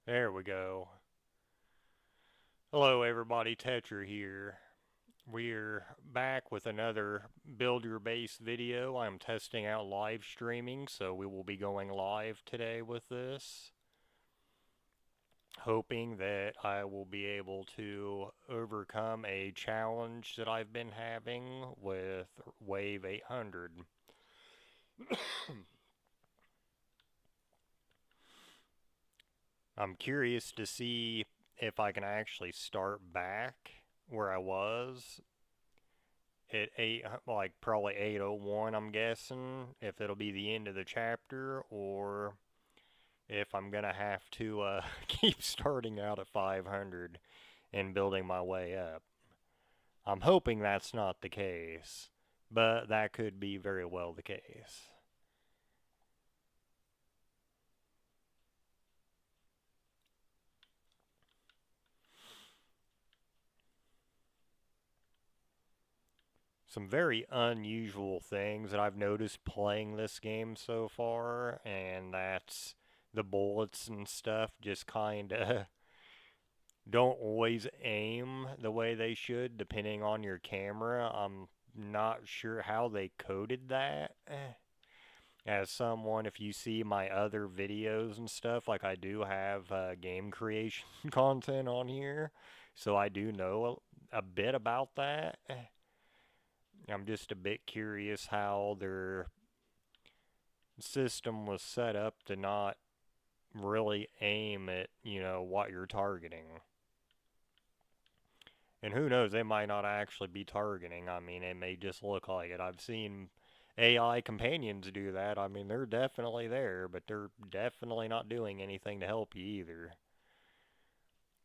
There we go. Hello, everybody. Tetra here. We're back with another Build Your Base video. I'm testing out live streaming, so we will be going live today with this. Hoping that I will be able to overcome a challenge that I've been having with Wave 800. I'm curious to see if I can actually start back where I was at like probably 801. I'm guessing if it'll be the end of the chapter or if I'm gonna have to keep starting out at 500 and building my way up. I'm hoping that's not the case, but that could be very well the case. Some very unusual things that I've noticed playing this game so far, and that's the bullets and stuff just kind of don't always aim the way they should depending on your camera. I'm not sure how they coded that. As someone, if you see my other videos and stuff, like I do have game creation content on here, so I do know a bit about that. I'm just a bit curious how their system was set up to not really aim at, what you're targeting. And who knows, they might not actually be targeting. I mean, it may just look like it. I've seen AI companions do that. I mean, they're definitely there, but they're definitely not doing anything to help you either.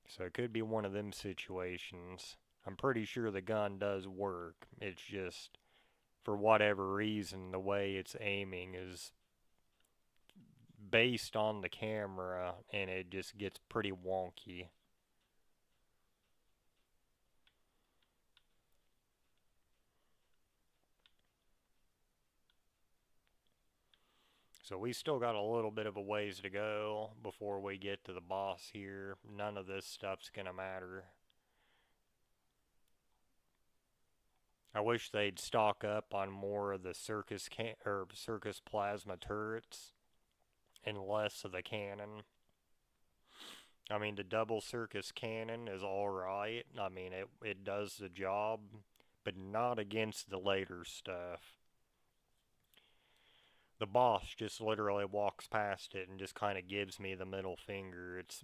So it could be one of them situations. I'm pretty sure the gun does work. It's just, for whatever reason, the way it's aiming is based on the camera, and it just gets pretty wonky. So we still got a little bit of a ways to go before we get to the boss here. None of this stuff's gonna matter. I wish they'd stock up on more of the circus plasma turrets and less of the cannon. I mean, the double circus cannon is alright. I mean, it does the job, but not against the later stuff. The boss just literally walks past it and just kind of gives me the middle finger. It's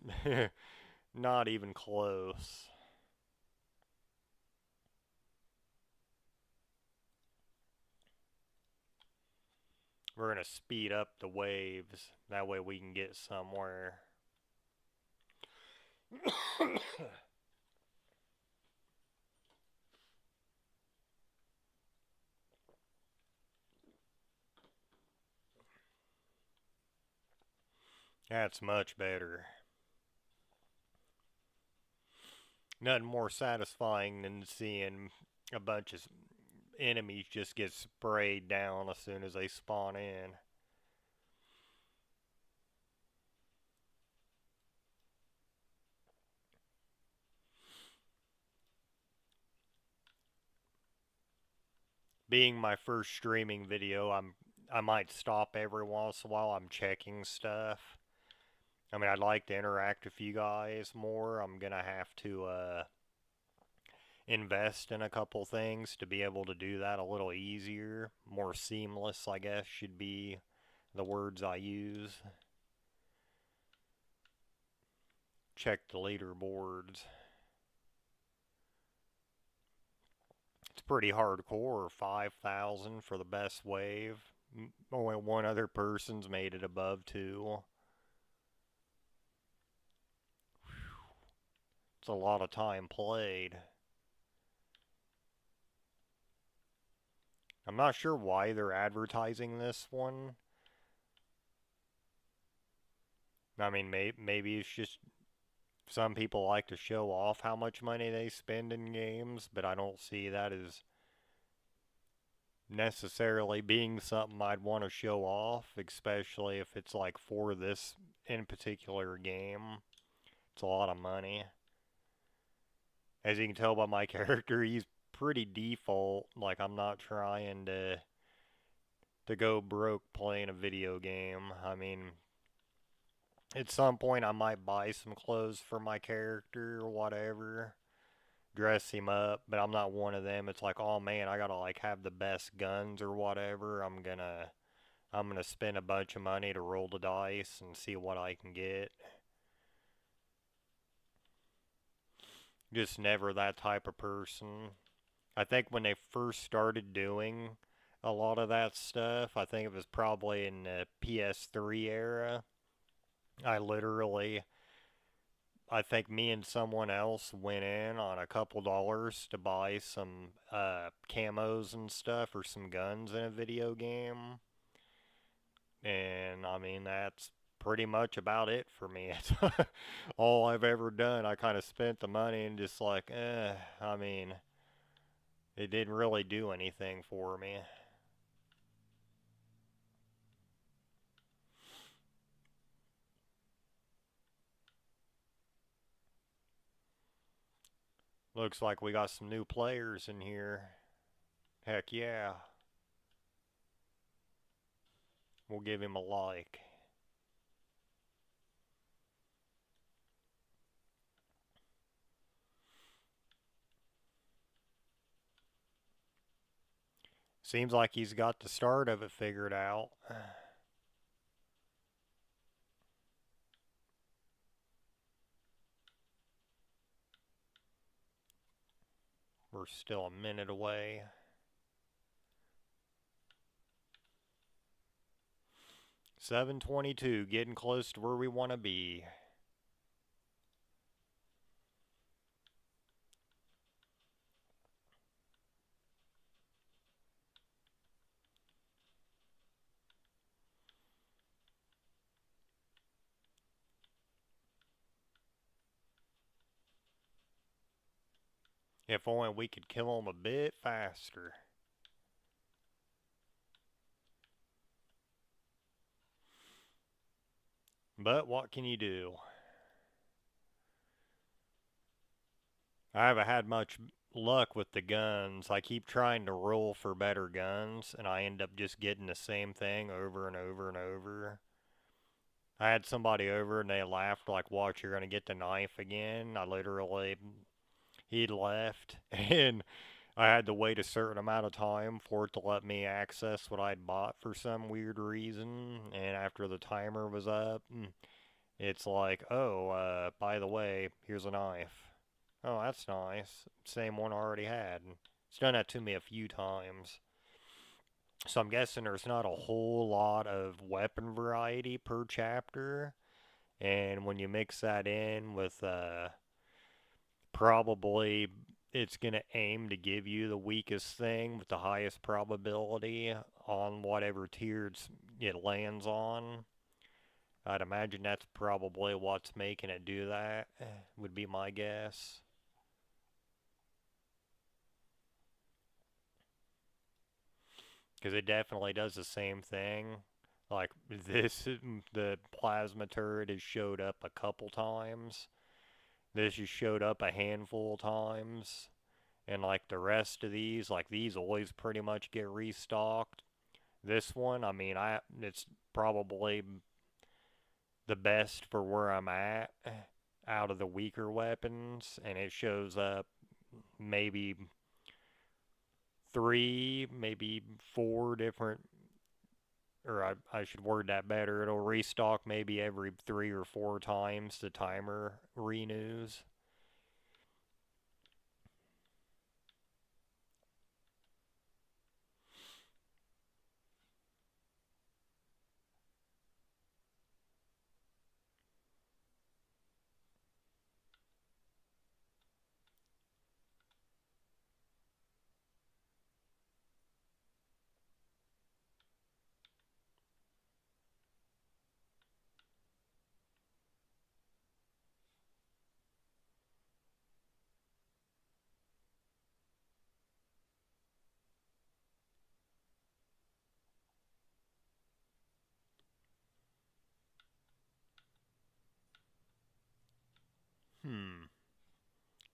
not even close. We're going to speed up the waves. That way we can get somewhere. That's much better. Nothing more satisfying than seeing a bunch of enemies just get sprayed down as soon as they spawn in. Being my first streaming video, I might stop every once in a while. I'm checking stuff. I mean, I'd like to interact with you guys more. I'm gonna have to invest in a couple things to be able to do that a little easier, more seamless, I guess should be the words I use. Check the leaderboards. It's pretty hardcore. 5,000 for the best wave. Only one other person's made it above 2. It's a lot of time played. I'm not sure why they're advertising this one. I mean, maybe it's just some people like to show off how much money they spend in games, but I don't see that as necessarily being something I'd want to show off, especially if it's like for this in particular game. It's a lot of money. As you can tell by my character, he's pretty default. Like, I'm not trying to go broke playing a video game. I mean, at some point I might buy some clothes for my character or whatever, dress him up, but I'm not one of them. It's like, oh man, I gotta like have the best guns or whatever. I'm gonna spend a bunch of money to roll the dice and see what I can get. Just never that type of person. I think when they first started doing a lot of that stuff, I think it was probably in the PS3 era. I literally, I think me and someone else went in on a couple dollars to buy some camos and stuff or some guns in a video game. And I mean, that's pretty much about it for me. It's all I've ever done. I kind of spent the money and just like, I mean, it didn't really do anything for me. Looks like we got some new players in here. Heck yeah. We'll give him a like. Seems like he's got the start of it figured out. We're still a minute away. 7:22, getting close to where we want to be. If only we could kill him a bit faster. But what can you do? I haven't had much luck with the guns. I keep trying to roll for better guns, and I end up just getting the same thing over and over and over. I had somebody over and they laughed like, "Watch, you're gonna get the knife again." I literally, he'd left, and I had to wait a certain amount of time for it to let me access what I'd bought for some weird reason. And after the timer was up, it's like, "Oh, by the way, here's a knife." Oh, that's nice. Same one I already had. It's done that to me a few times. So I'm guessing there's not a whole lot of weapon variety per chapter. And when you mix that in with probably it's going to aim to give you the weakest thing with the highest probability on whatever tier it lands on. I'd imagine that's probably what's making it do that, would be my guess. Because it definitely does the same thing. Like this, the plasma turret has showed up a couple times. This has showed up a handful of times. And like the rest of these, like these always pretty much get restocked. This one, I mean, it's probably the best for where I'm at out of the weaker weapons, and it shows up maybe three, maybe four different, or I should word that better. It'll restock maybe every 3 or 4 times the timer renews.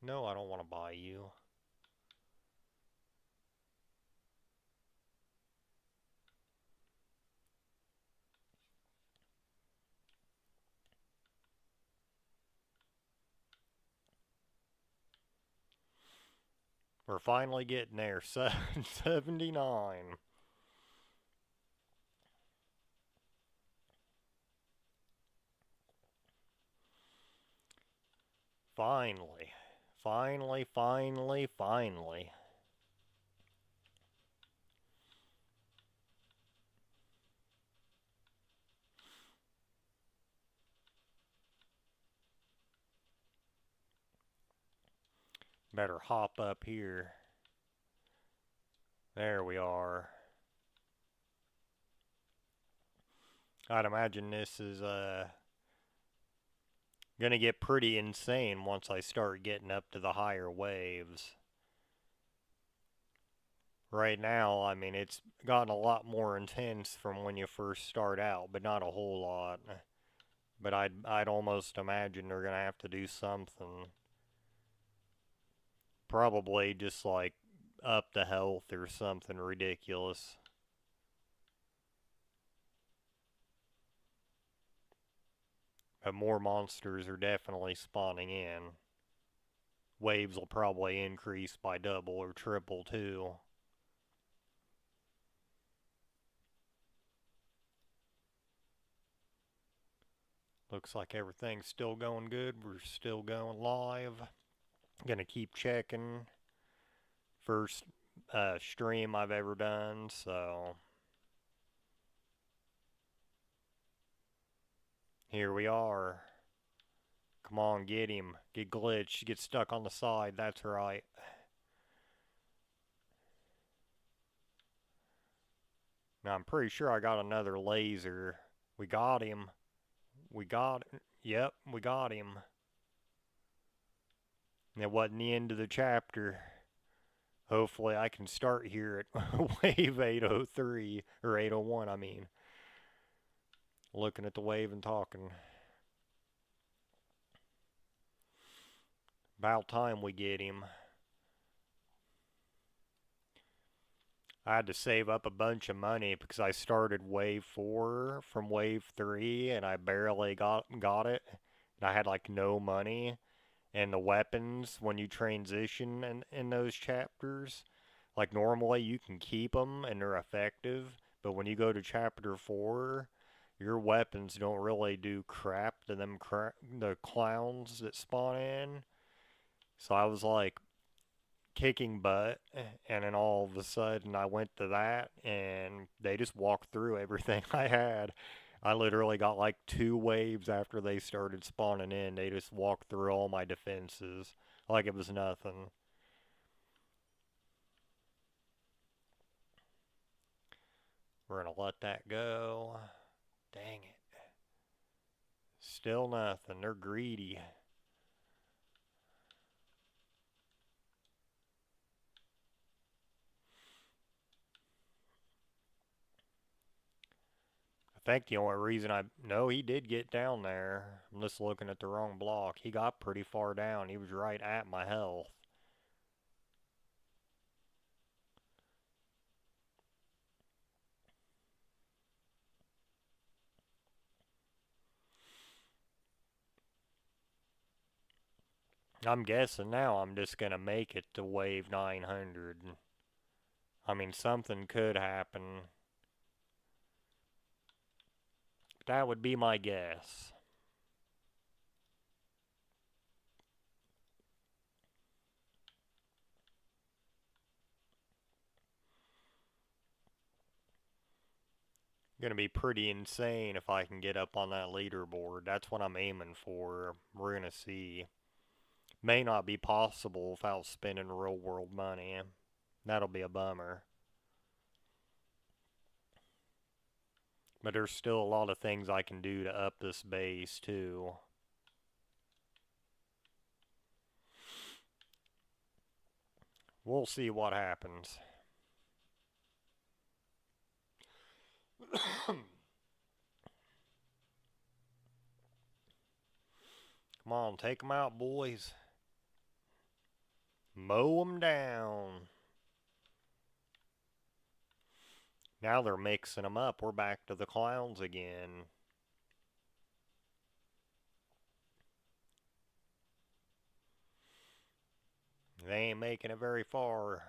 No, I don't want to buy you. We're finally getting there. 779. Finally. Finally, finally, finally. Better hop up here. There we are. I'd imagine this is gonna get pretty insane once I start getting up to the higher waves. Right now, I mean, it's gotten a lot more intense from when you first start out, but not a whole lot. But I'd almost imagine they're gonna have to do something. Probably just like up the health or something ridiculous. But more monsters are definitely spawning in. Waves will probably increase by double or triple too. Looks like everything's still going good. We're still going live. Gonna keep checking. First stream I've ever done, so here we are. Come on, get him. Get glitched. Get stuck on the side. That's right. Now I'm pretty sure I got another laser. We got him. We got. Yep, we got him. And it wasn't the end of the chapter. Hopefully I can start here at wave 803, or 801, I mean. Looking at the wave and talking. About time we get him. I had to save up a bunch of money because I started wave 4 from wave 3 and I barely got it. And I had like no money. And the weapons, when you transition in those chapters, like normally you can keep them and they're effective, but when you go to chapter 4, your weapons don't really do crap to them the clowns that spawn in. So I was like kicking butt, and then all of a sudden I went to that and they just walked through everything I had. I literally got like 2 waves after they started spawning in. They just walked through all my defenses like it was nothing. We're gonna let that go. Dang it. Still nothing. They're greedy. I think the only reason I. No, he did get down there. I'm just looking at the wrong block. He got pretty far down. He was right at my health. I'm guessing now I'm just gonna make it to wave 900. I mean, something could happen. That would be my guess. Gonna be pretty insane if I can get up on that leaderboard. That's what I'm aiming for. We're gonna see. May not be possible without spending real world money. That'll be a bummer. But there's still a lot of things I can do to up this base too. We'll see what happens. Come on, take them out, boys. Mow them down. Now they're mixing them up. We're back to the clowns again. They ain't making it very far.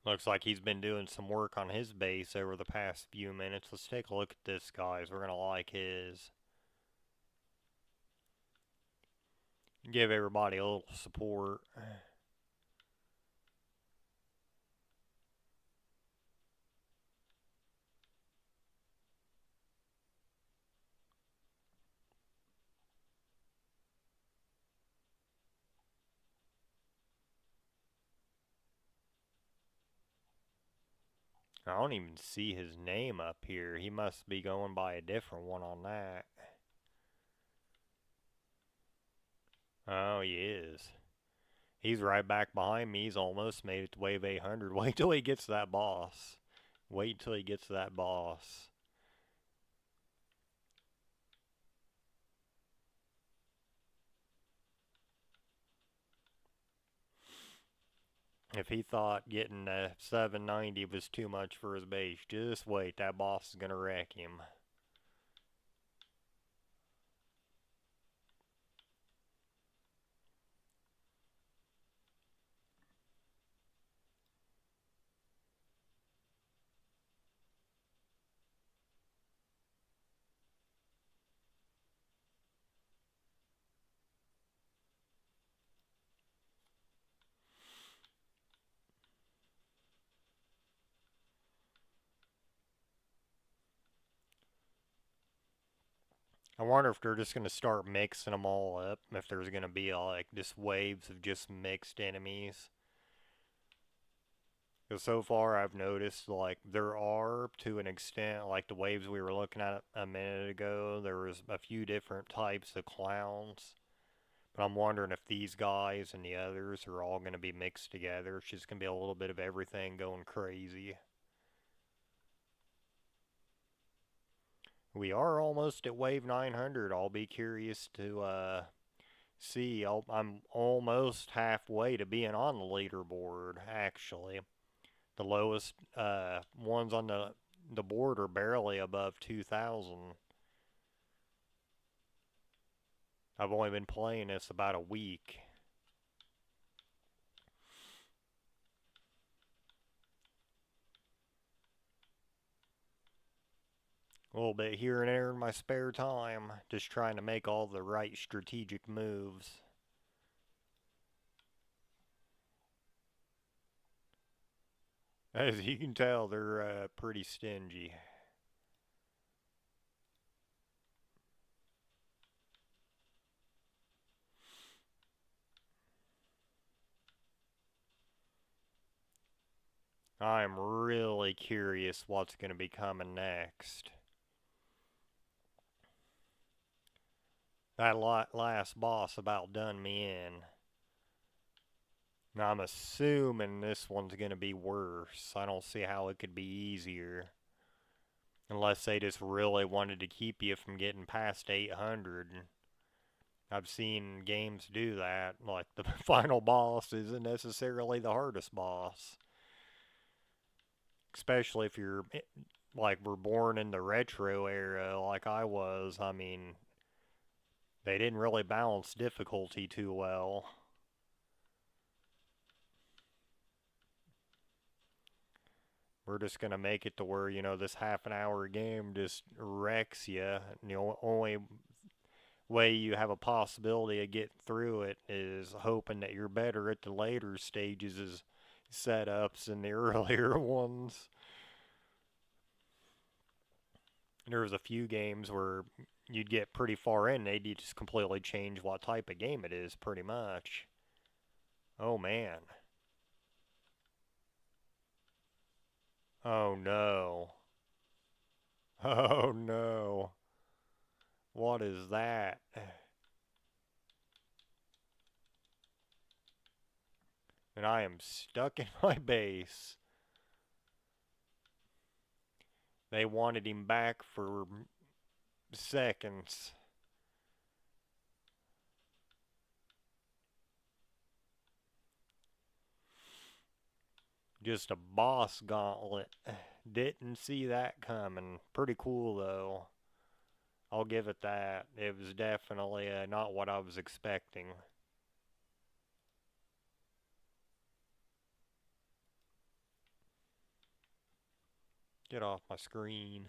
Looks like he's been doing some work on his base over the past few minutes. Let's take a look at this, guys. We're going to like his. Give everybody a little support. I don't even see his name up here. He must be going by a different one on that. Oh, he is. He's right back behind me. He's almost made it to wave 800. Wait till he gets to that boss. Wait till he gets to that boss. If he thought getting a 790 was too much for his base, just wait. That boss is going to wreck him. I wonder if they're just going to start mixing them all up. If there's going to be like just waves of just mixed enemies. Because so far I've noticed like there are, to an extent, like the waves we were looking at a minute ago, there was a few different types of clowns. But I'm wondering if these guys and the others are all going to be mixed together. It's just going to be a little bit of everything going crazy. We are almost at wave 900. I'll be curious to see. I'm almost halfway to being on the leaderboard, actually. The lowest ones on the board are barely above 2,000. I've only been playing this about a week. A little bit here and there in my spare time, just trying to make all the right strategic moves. As you can tell, they're pretty stingy. I'm really curious what's going to be coming next. That last boss about done me in. Now I'm assuming this one's going to be worse. I don't see how it could be easier. Unless they just really wanted to keep you from getting past 800. I've seen games do that. Like the final boss isn't necessarily the hardest boss. Especially if you're like we're born in the retro era like I was. I mean, they didn't really balance difficulty too well. We're just gonna make it to where, you know, this half an hour game just wrecks you. And the only way you have a possibility of getting through it is hoping that you're better at the later stages as setups than the earlier ones. There was a few games where you'd get pretty far in, they'd just completely change what type of game it is, pretty much. Oh man. Oh no. Oh no. What is that? And I am stuck in my base. They wanted him back for seconds. Just a boss gauntlet. Didn't see that coming. Pretty cool though. I'll give it that. It was definitely not what I was expecting. Get off my screen.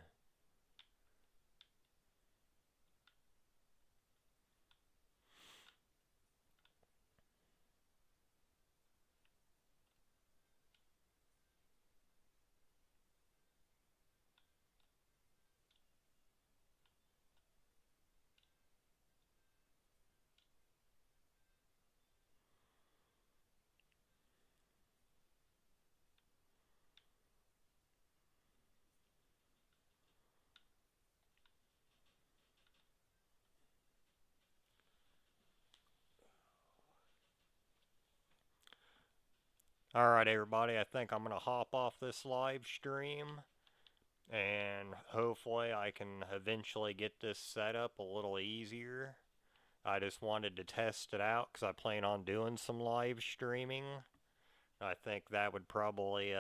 Alright, everybody, I think I'm going to hop off this live stream. And hopefully, I can eventually get this set up a little easier. I just wanted to test it out because I plan on doing some live streaming. I think that would probably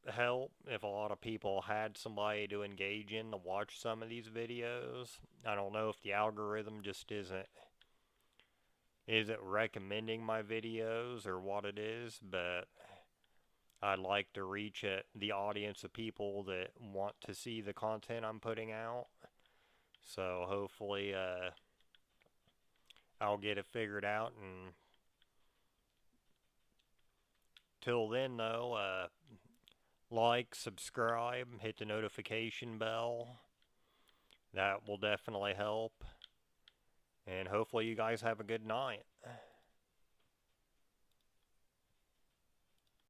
help if a lot of people had somebody to engage in to watch some of these videos. I don't know if the algorithm just isn't recommending my videos or what it is, but I'd like to reach the audience of people that want to see the content I'm putting out. So hopefully I'll get it figured out. And till then, though, like, subscribe, hit the notification bell. That will definitely help. And hopefully you guys have a good night.